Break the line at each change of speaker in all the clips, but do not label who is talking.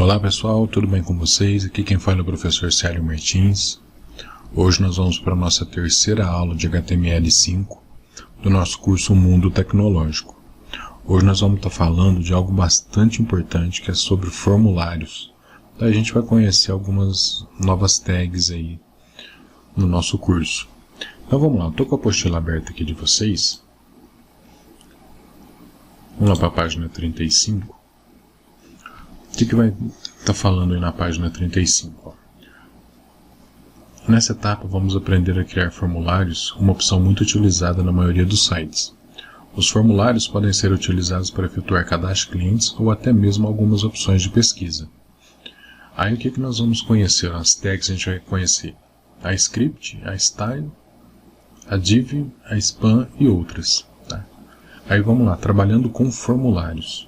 Olá pessoal, tudo bem com vocês? Aqui quem fala é o professor Célio Martins. Hoje nós vamos para a nossa terceira aula de HTML5 do nosso curso Mundo Tecnológico. Hoje nós vamos estar falando de algo bastante importante, que é sobre formulários. A gente vai conhecer algumas novas tags aí no nosso curso. Então vamos lá, eu estou com a apostila aberta aqui de vocês. Vamos lá para a página 35. O que vai estar falando aí na página 35? Ó. Nessa etapa vamos aprender a criar formulários, uma opção muito utilizada na maioria dos sites. Os formulários podem ser utilizados para efetuar cadastro de clientes ou até mesmo algumas opções de pesquisa. Aí o que nós vamos conhecer? As tags a gente vai conhecer a script, a style, a div, a span e outras. Tá? Aí vamos lá, trabalhando com formulários.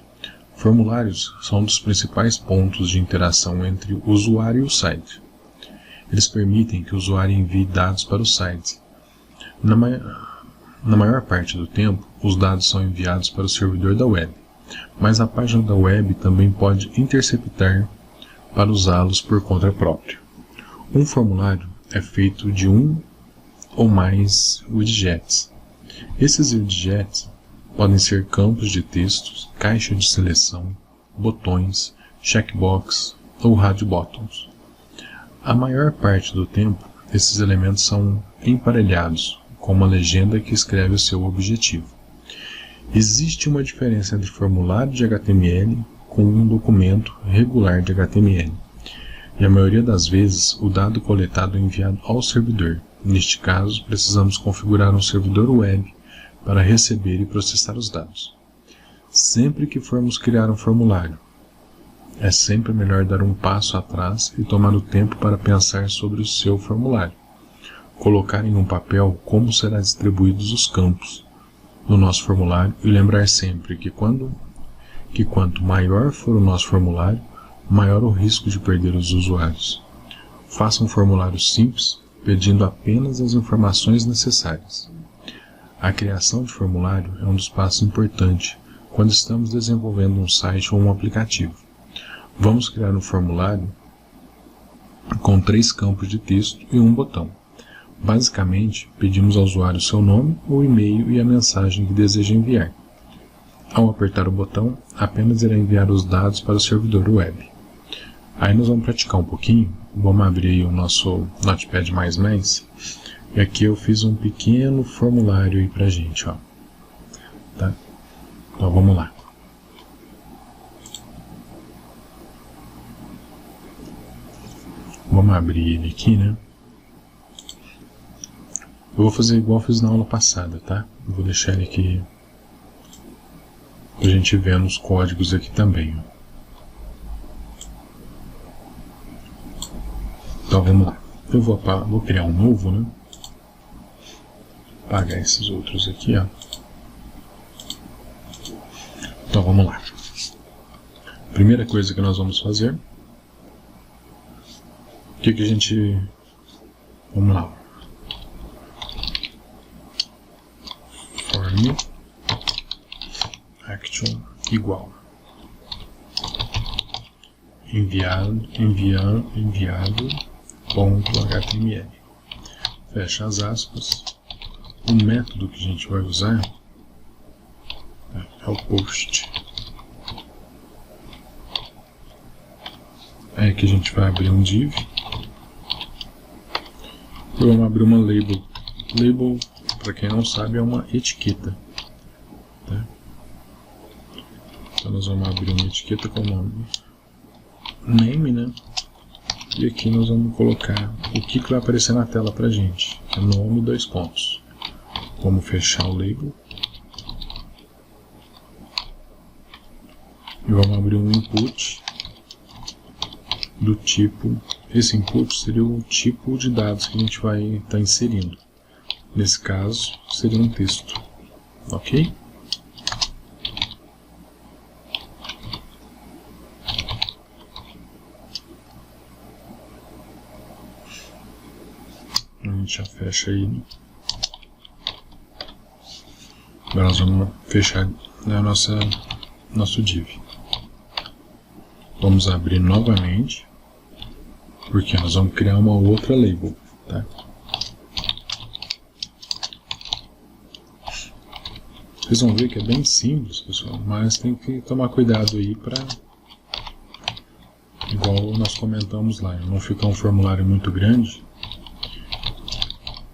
Formulários são um dos principais pontos de interação entre o usuário e o site. Eles permitem que o usuário envie dados para o site. Na maior parte do tempo, os dados são enviados para o servidor da web, mas a página da web também pode interceptar para usá-los por conta própria. Um formulário é feito de um ou mais widgets. Esses widgets podem ser campos de texto, caixa de seleção, botões, checkbox ou radio buttons. A maior parte do tempo, esses elementos são emparelhados com uma legenda que escreve o seu objetivo. Existe uma diferença entre formulário de HTML com um documento regular de HTML. E a maioria das vezes, o dado coletado é enviado ao servidor. Neste caso, precisamos configurar um servidor web para receber e processar os dados. Sempre que formos criar um formulário, é sempre melhor dar um passo atrás e tomar o tempo para pensar sobre o seu formulário. Colocar em um papel como serão distribuídos os campos no nosso formulário e lembrar sempre que quanto maior for o nosso formulário, maior o risco de perder os usuários. Faça um formulário simples, pedindo apenas as informações necessárias. A criação de formulário é um dos passos importantes quando estamos desenvolvendo um site ou um aplicativo. Vamos criar um formulário com 3 campos de texto e um botão. Basicamente, pedimos ao usuário seu nome, o e-mail e a mensagem que deseja enviar. Ao apertar o botão, apenas irá enviar os dados para o servidor web. Aí nós vamos praticar um pouquinho. Vamos abrir aí o nosso Notepad++. E aqui eu fiz um pequeno formulário aí pra gente, ó. Tá? Então vamos lá. Vamos abrir ele aqui, né? Eu vou fazer igual eu fiz na aula passada, tá? Eu vou deixar ele aqui pra gente ver nos códigos aqui também, ó. Então vamos lá. Eu vou criar um novo, né? Apagar esses outros aqui, ó. Então vamos lá. Primeira coisa que nós vamos fazer. O que a gente... Vamos lá. Form action igual. Enviado ponto HTML. Fecha as aspas. O método que a gente vai usar é o post. É que a gente vai abrir um div. E vamos abrir uma label. Label, para quem não sabe, é uma etiqueta. Tá? Então nós vamos abrir uma etiqueta com o nome name, né? E aqui nós vamos colocar o que vai aparecer na tela pra gente. É nome, 2 pontos. Vamos fechar o label. E vamos abrir um input do tipo... Esse input seria o tipo de dados que a gente vai estar inserindo. Nesse caso, seria um texto. Ok? A gente já fecha aí. Agora nós vamos fechar a nosso div. Vamos abrir novamente, porque nós vamos criar uma outra label, tá? Vocês vão ver que é bem simples, pessoal, mas tem que tomar cuidado aí para, igual nós comentamos lá, não ficar um formulário muito grande.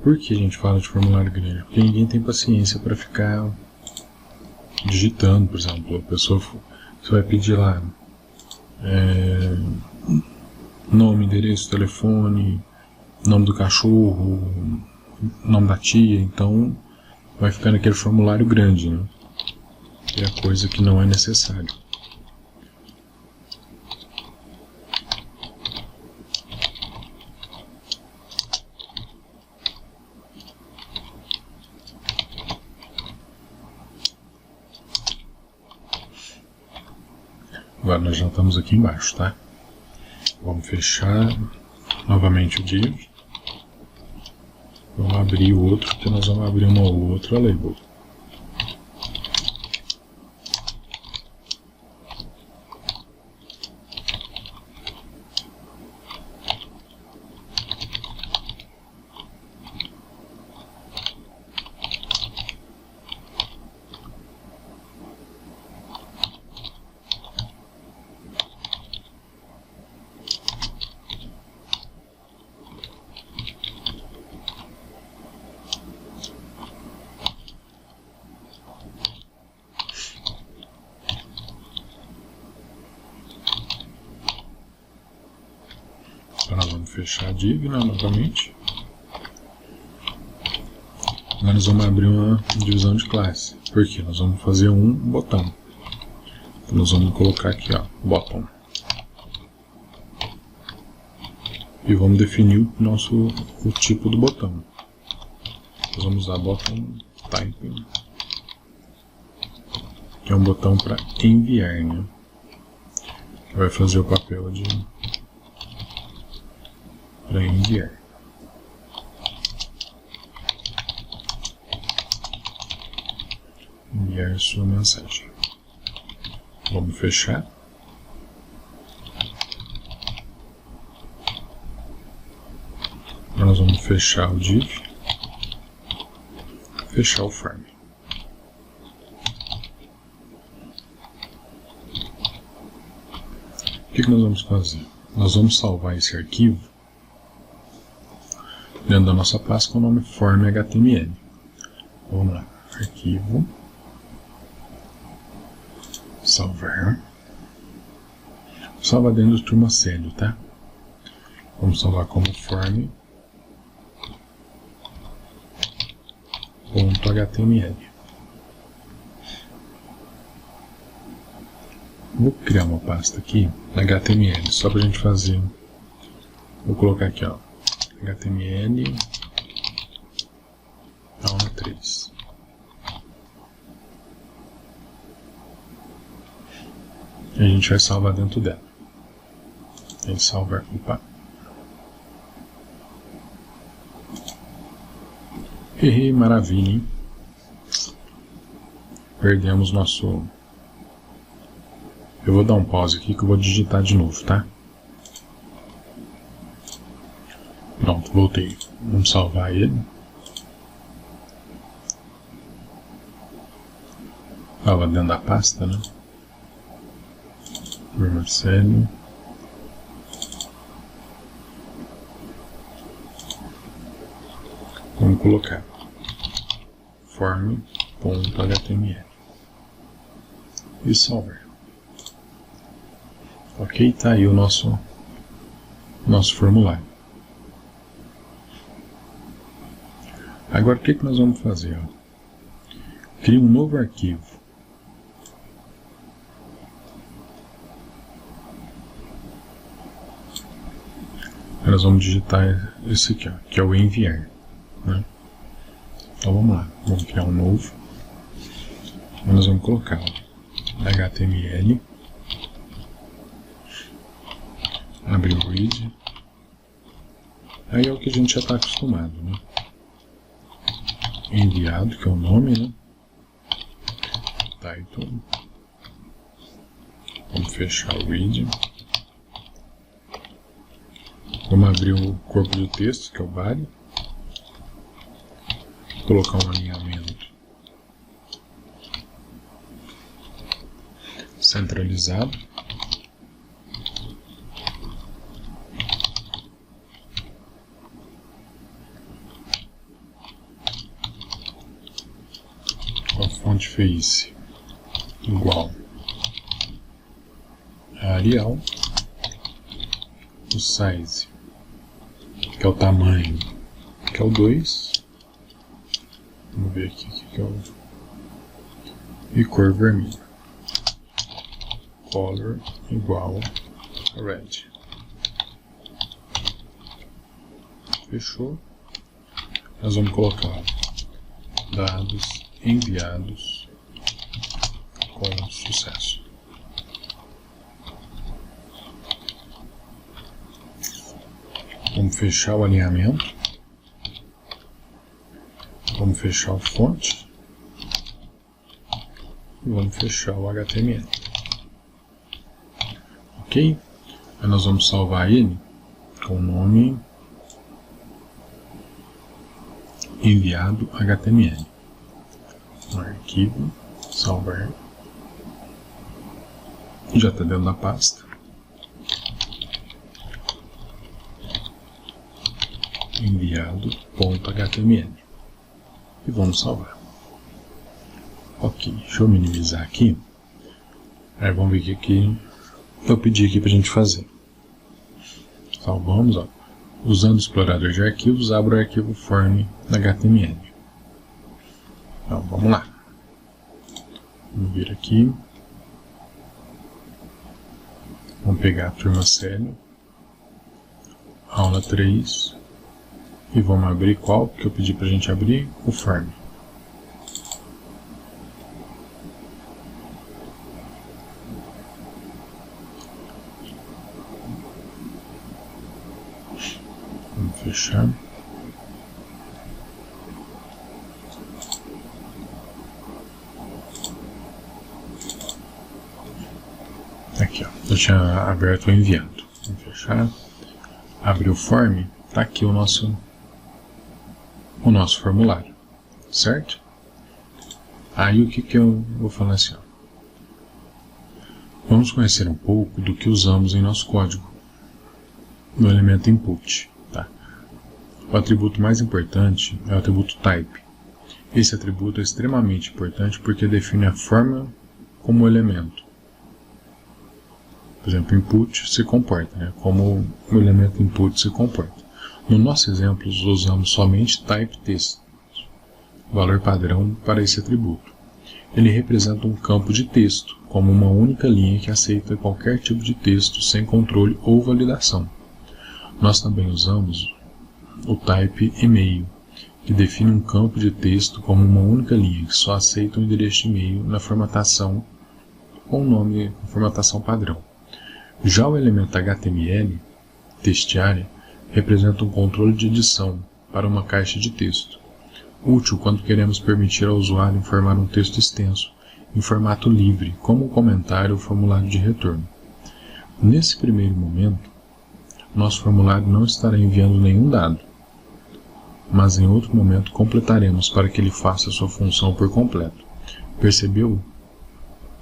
Por que a gente fala de formulário grande? Porque ninguém tem paciência para ficar digitando, por exemplo. A pessoa, você vai pedir lá nome, endereço, telefone, nome do cachorro, nome da tia, então vai ficar naquele formulário grande, né? E é coisa que não é necessário. Agora nós já estamos aqui embaixo, tá? Vamos fechar novamente o div. Vamos abrir o outro, porque nós vamos abrir uma outra label. Então nós vamos fechar a div, né, novamente. Agora nós vamos abrir uma divisão de classe. Por quê? Nós vamos fazer um botão. Então nós vamos colocar aqui, ó, bottom. E vamos definir o tipo do botão. Nós vamos usar bottom type, que é um botão para enviar, né? Que vai fazer o papel de para enviar. Enviar sua mensagem. Vamos fechar. Agora nós vamos fechar o div. Fechar o form. O que nós vamos fazer? Nós vamos salvar esse arquivo dentro da nossa pasta com o nome form.html. Vamos lá, arquivo, salvar, salva dentro do turma sério, tá? Vamos salvar como form.html. Vou criar uma pasta aqui, HTML, só pra gente fazer. Vou colocar aqui, ó, HTML aula 3. E a gente vai salvar dentro dela. A gente salvar, opa. Errei, maravilha, hein? Perdemos nosso... Eu vou dar um pause aqui que eu vou digitar de novo, tá? Pronto, voltei. Vamos salvar ele. Estava dentro da pasta, né? Marcelo. Vamos colocar form.html e salvar. Ok, tá aí o nosso formulário. Agora o que nós vamos fazer? Cria um novo arquivo. Nós vamos digitar esse aqui, ó, que é o enviar, né? Então vamos lá, vamos criar um novo. Nós vamos colocar HTML, abrir o read. Aí é o que a gente já está acostumado, né? Enviado, que é o nome, né? Title. Vamos fechar o read. Vamos abrir o corpo do texto, que é o body. Colocar um alinhamento centralizado. Com a fonte face igual a Arial. O size, que é o tamanho, que é o 2. Vamos ver aqui o que é o... E cor vermelha. Color igual a red. Fechou. Nós vamos colocar dados enviados com sucesso. Vamos fechar o alinhamento. Vamos fechar a fonte. E vamos fechar o HTML. Ok? Aí nós vamos salvar ele com o nome enviado HTML. Um arquivo, salvar. Já está dentro da pasta. Enviado.html e vamos salvar. Ok, deixa eu minimizar aqui. Aí vamos ver o que eu pedi aqui para a gente fazer. Salvamos, ó. Usando o explorador de arquivos, abro o arquivo form.html. Então vamos lá. Vamos vir aqui. Vamos pegar a turma sério, aula 3. E vamos abrir qual que eu pedi para a gente abrir? O form. Vamos fechar. Aqui, ó. Eu tinha aberto o enviado. Vamos fechar. Abrir o form. Tá aqui o nosso formulário, certo? Aí o que eu vou falar assim, ó. Vamos conhecer um pouco do que usamos em nosso código no elemento input, tá? O atributo mais importante é o atributo type. Esse atributo é extremamente importante porque define a forma como o elemento, por exemplo, input se comporta, né? Como o elemento input se comporta. No nosso exemplo, usamos somente type text, valor padrão para esse atributo. Ele representa um campo de texto, como uma única linha que aceita qualquer tipo de texto sem controle ou validação. Nós também usamos o type e-mail, que define um campo de texto como uma única linha que só aceita o endereço de e-mail na formatação com o nome formatação padrão. Já o elemento HTML, textArea, representa um controle de edição para uma caixa de texto, útil quando queremos permitir ao usuário informar um texto extenso, em formato livre, como um comentário ou formulário de retorno. Nesse primeiro momento, nosso formulário não estará enviando nenhum dado, mas em outro momento completaremos para que ele faça sua função por completo. Percebeu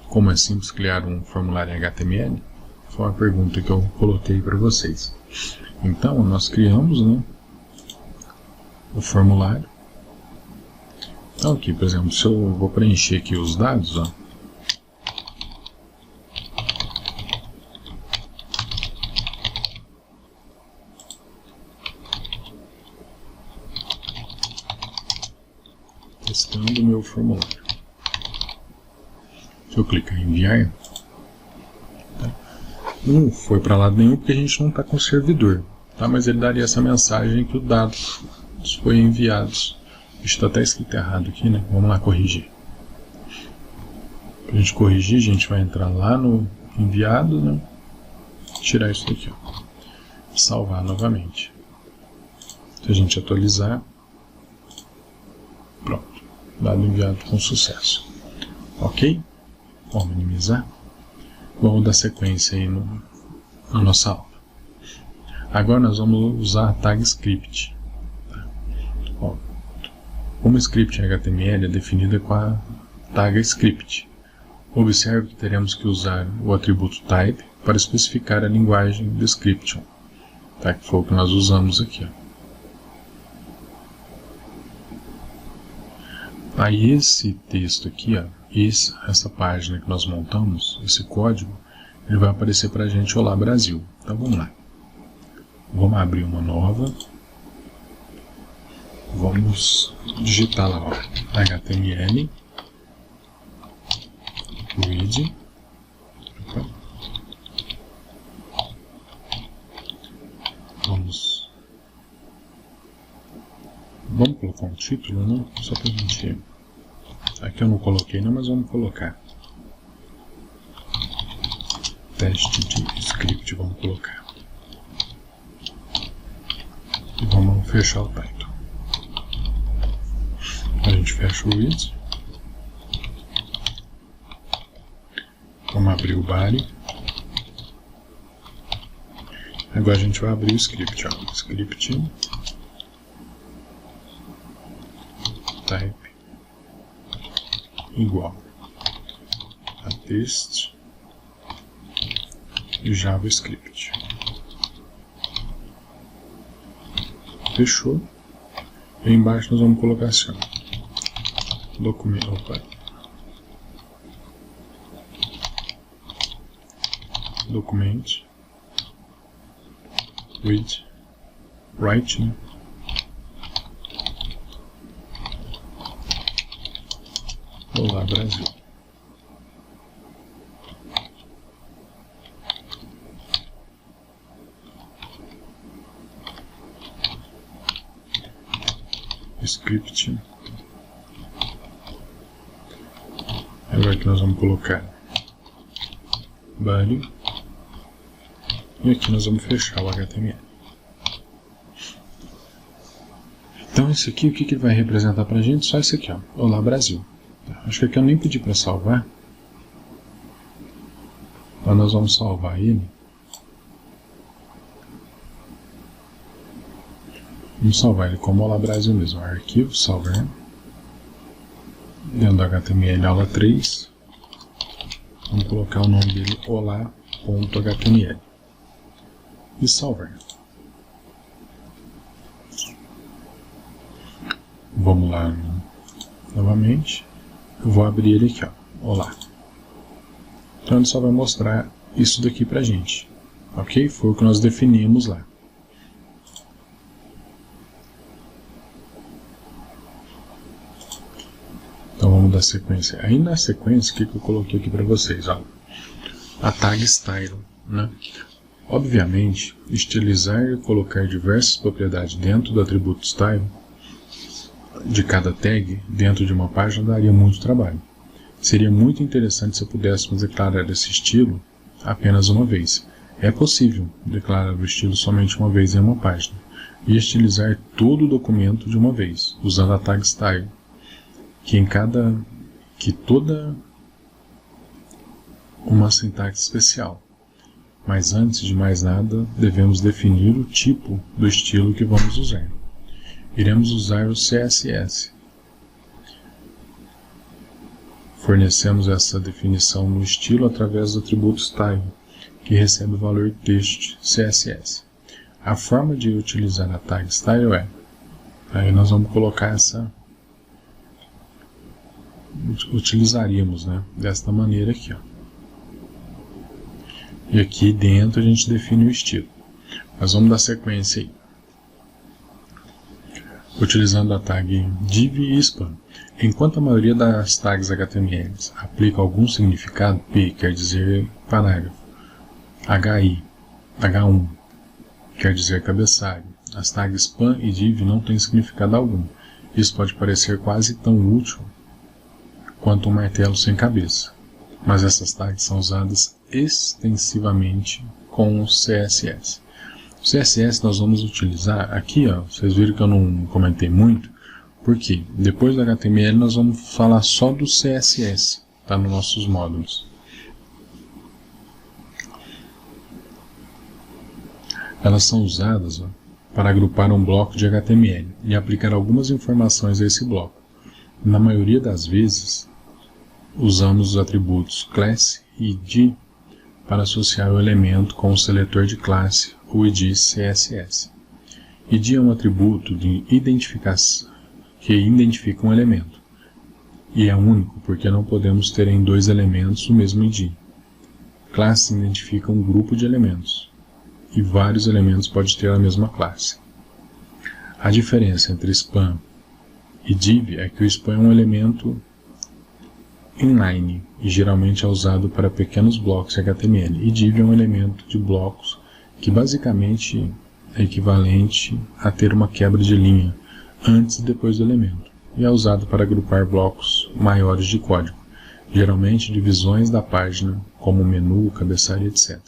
como é simples criar um formulário em HTML? Foi uma pergunta que eu coloquei para vocês. Então, nós criamos, né, o formulário. Então, aqui, por exemplo, se eu vou preencher aqui os dados, ó, testando o meu formulário. Se eu clicar em enviar, tá? Não foi para lado nenhum porque a gente não está com o servidor. Tá, mas ele daria essa mensagem que o dado foi enviados. Está até escrito errado aqui, né? Vamos lá corrigir. Para a gente corrigir, a gente vai entrar lá no enviado, né? Tirar isso daqui, ó. Salvar novamente. Se a gente atualizar, pronto. Dado enviado com sucesso. Ok? Vamos minimizar. Vamos dar sequência aí na nossa aula. Agora nós vamos usar a tag script. Ó, como script em HTML é definida com a tag script. Observe que teremos que usar o atributo type para especificar a linguagem description, tá? Que foi o que nós usamos aqui. Ó. Aí esse texto aqui, ó, essa página que nós montamos, esse código, ele vai aparecer para a gente: Olá Brasil. Então vamos lá. Vamos abrir uma nova. Vamos digitar lá, ó, HTML read. Vamos colocar um título, né? Só para a gente... Aqui eu não coloquei não, mas vamos colocar. Teste de script, vamos colocar. E vamos fechar o title. A gente fecha o read. Vamos abrir o body. Agora a gente vai abrir o script, ó. Script type igual a text e JavaScript. Fechou. E embaixo nós vamos colocar assim, ó, documento. Document with writing Olá Brasil. Script. Agora que nós vamos colocar body. E aqui nós vamos fechar o HTML. Então esse aqui, o que ele vai representar pra gente? Só esse aqui, ó. Olá Brasil. Acho que aqui eu nem pedi para salvar. Então nós vamos salvar ele. Vamos salvar ele como Olá Brasil mesmo. Arquivo, salvar. Dentro do HTML aula 3. Vamos colocar o nome dele olá.html. E salvar. Vamos lá novamente. Eu vou abrir ele aqui, ó. Olá. Então ele só vai mostrar isso daqui pra gente. Ok? Foi o que nós definimos lá. Então vamos dar sequência. Aí na sequência, o que eu coloquei aqui pra vocês? Ó, a tag style, né? Obviamente, estilizar e colocar diversas propriedades dentro do atributo style de cada tag dentro de uma página daria muito trabalho. Seria muito interessante se pudéssemos declarar esse estilo apenas uma vez. É possível declarar o estilo somente uma vez em uma página e estilizar todo o documento de uma vez, usando a tag style, que toda uma sintaxe especial. Mas antes de mais nada, devemos definir o tipo do estilo que vamos usar. Iremos usar o CSS. Fornecemos essa definição no estilo através do atributo style, que recebe o valor text CSS. A forma de utilizar a tag style é, aí nós vamos colocar utilizaríamos, né, desta maneira aqui, ó. E aqui dentro a gente define o estilo. Nós vamos dar sequência aí. Utilizando a tag div e span. Enquanto a maioria das tags HTML aplica algum significado, P quer dizer parágrafo, HI, H1 quer dizer cabeçalho. As tags span e div não têm significado algum. Isso pode parecer quase tão útil quanto um martelo sem cabeça. Mas essas tags são usadas extensivamente com o CSS. O CSS nós vamos utilizar aqui, ó, vocês viram que eu não comentei muito, porque depois do HTML nós vamos falar só do CSS, tá, nos nossos módulos. Elas são usadas para agrupar um bloco de HTML e aplicar algumas informações a esse bloco. Na maioria das vezes, usamos os atributos class e id para associar o elemento com o seletor de classe ou id CSS. id é um atributo de identificação que identifica um elemento, e é único porque não podemos ter em dois elementos o mesmo id. Classe identifica um grupo de elementos, e vários elementos podem ter a mesma classe. A diferença entre span e div é que o span é um elemento inline e geralmente é usado para pequenos blocos de HTML, e div é um elemento de blocos que basicamente é equivalente a ter uma quebra de linha antes e depois do elemento, e é usado para agrupar blocos maiores de código, geralmente divisões da página, como menu, cabeçalho, etc.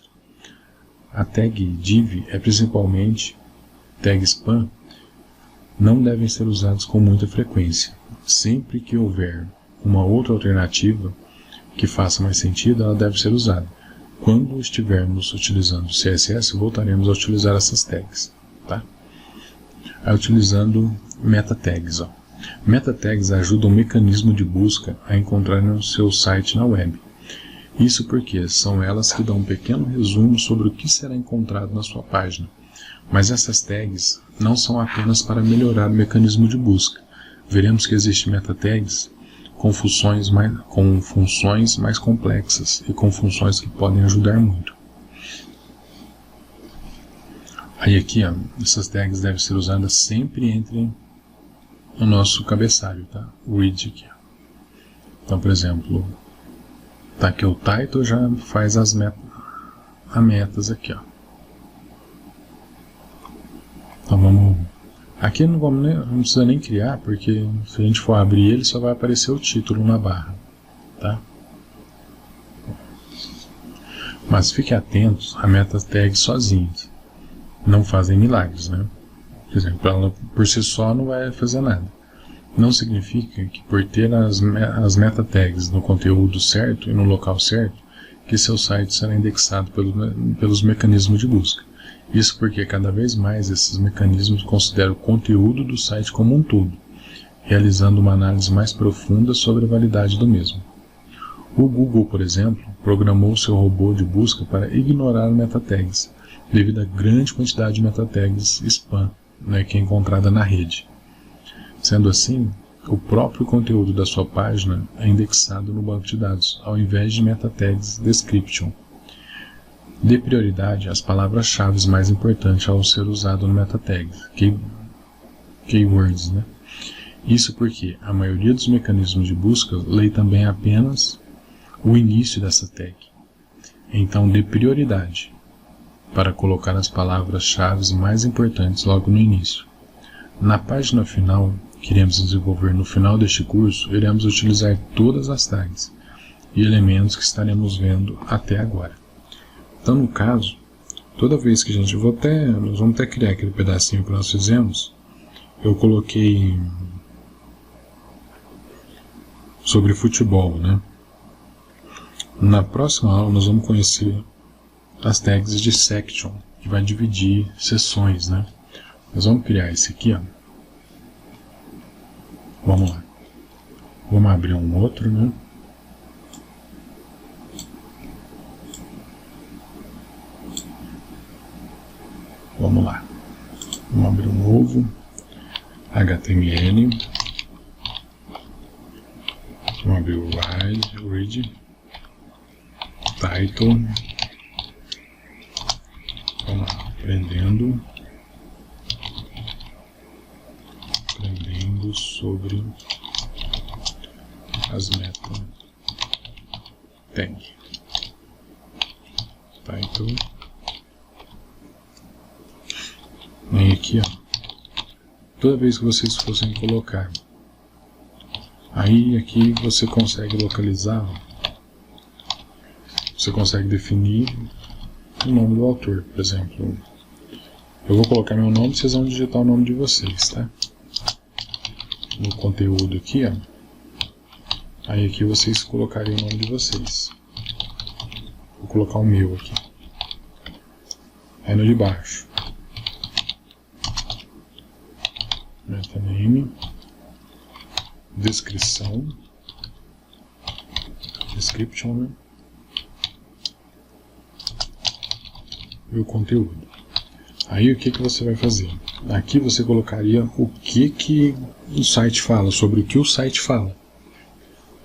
A tag div é principalmente tag span, não devem ser usados com muita frequência. Sempre que houver uma outra alternativa que faça mais sentido, ela deve ser usada. Quando estivermos utilizando CSS, voltaremos a utilizar essas tags, tá? Utilizando meta tags. Meta tags ajudam o mecanismo de busca a encontrar no seu site na web. Isso porque são elas que dão um pequeno resumo sobre o que será encontrado na sua página. Mas essas tags não são apenas para melhorar o mecanismo de busca. Veremos que existem meta tags com funções mais complexas e com funções que podem ajudar muito. Aí aqui, essas tags devem ser usadas sempre entre o nosso cabeçalho, tá? O id aqui. Então, por exemplo, tá aqui o title, já faz as metas aqui, ó. Então vamos... Aqui não precisa nem criar, porque se a gente for abrir ele, só vai aparecer o título na barra, tá? Mas fique atentos a meta tags sozinhas. Não fazem milagres, né? Por exemplo, ela por si só não vai fazer nada. Não significa que por ter as meta tags no conteúdo certo e no local certo, que seu site será indexado pelos mecanismos de busca. Isso porque cada vez mais esses mecanismos consideram o conteúdo do site como um todo, realizando uma análise mais profunda sobre a validade do mesmo. O Google, por exemplo, programou seu robô de busca para ignorar meta tags, devido à grande quantidade de meta tags spam, que é encontrada na rede. Sendo assim, o próprio conteúdo da sua página é indexado no banco de dados, ao invés de meta tags description. Dê prioridade às palavras-chave mais importantes ao ser usado no meta tags, keywords, né? Isso porque a maioria dos mecanismos de busca lê também apenas o início dessa tag. Então dê prioridade para colocar as palavras-chave mais importantes logo no início. Na página final que iremos desenvolver no final deste curso, iremos utilizar todas as tags e elementos que estaremos vendo até agora. Então, no caso, toda vez que nós vamos até criar aquele pedacinho que nós fizemos, eu coloquei sobre futebol, né? Na próxima aula nós vamos conhecer as tags de section, que vai dividir seções, né? Nós vamos criar esse aqui, ó. Vamos lá. Vamos abrir um outro, né? Vamos lá. Vamos abrir um novo HTML. Vamos abrir o read, title. Vamos lá. Aprendendo sobre as meta tag. Title. E aqui, ó, toda vez que vocês fossem colocar, aí aqui você consegue localizar, você consegue definir o nome do autor. Por exemplo, eu vou colocar meu nome, vocês vão digitar o nome de vocês, tá? No conteúdo aqui, ó, aí aqui vocês colocariam o nome de vocês. Vou colocar o meu aqui. Aí no de baixo, Metaname, descrição, description, né? E o conteúdo. Aí o que você vai fazer? Aqui você colocaria o que o site fala, sobre o que o site fala.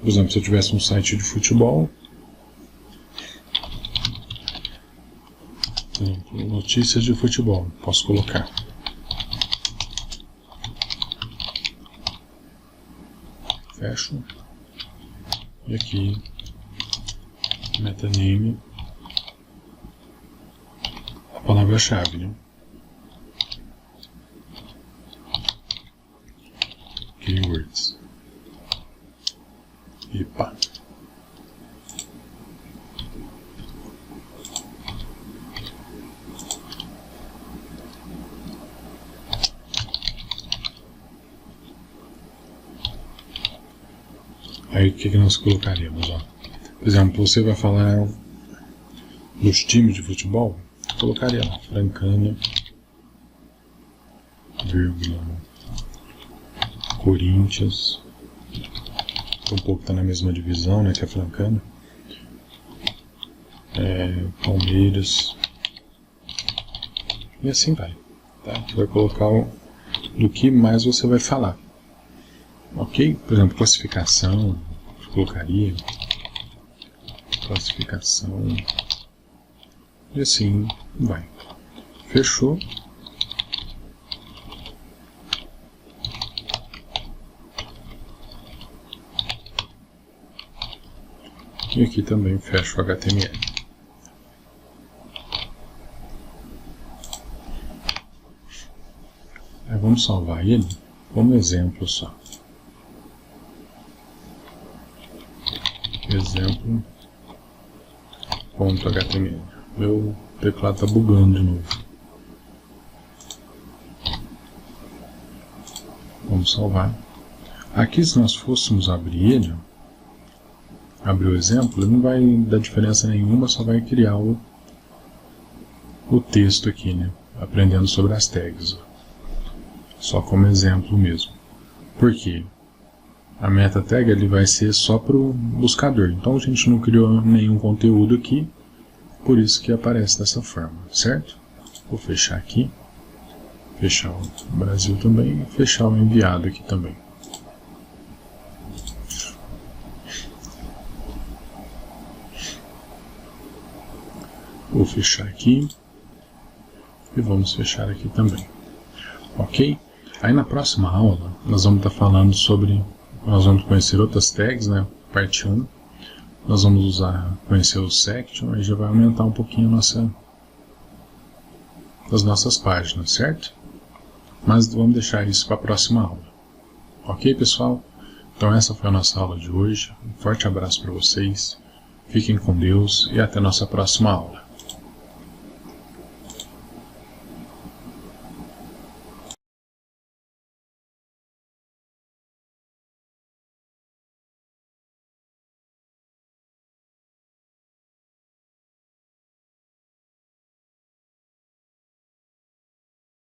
Por exemplo, se eu tivesse um site de futebol, por exemplo, notícias de futebol, posso colocar. Fecho. E aqui, metaname, a palavra-chave, né? Keywords. E pá. Aí o que nós colocaríamos? Ó? Por exemplo, você vai falar dos times de futebol, colocaria lá Francana, vírgula, Corinthians, um pouco está na mesma divisão, né, que a Francana, Palmeiras, e assim vai, tá? Você vai colocar do que mais você vai falar, ok? Por exemplo, classificação, colocaria classificação, e assim vai. Fechou. E aqui também fecho o HTML. Aí vamos salvar ele como exemplo só. Exemplo.html. Meu teclado está bugando de novo. Vamos salvar. Aqui, se nós fôssemos abrir ele, abrir o exemplo, ele não vai dar diferença nenhuma, só vai criar o texto aqui, né? Aprendendo sobre as tags. Só como exemplo mesmo. Por quê? A meta tag ele vai ser só para o buscador. Então a gente não criou nenhum conteúdo aqui, por isso que aparece dessa forma, certo? Vou fechar aqui, fechar o Brasil também e fechar o enviado aqui também. Vou fechar aqui e vamos fechar aqui também, ok? Aí na próxima aula nós vamos estar falando sobre, nós vamos conhecer outras tags, né? Parte 1, nós vamos conhecer o section, aí já vai aumentar um pouquinho as nossas páginas, certo? Mas vamos deixar isso para a próxima aula, ok, pessoal? Então essa foi a nossa aula de hoje, um forte abraço para vocês, fiquem com Deus e até a nossa próxima aula.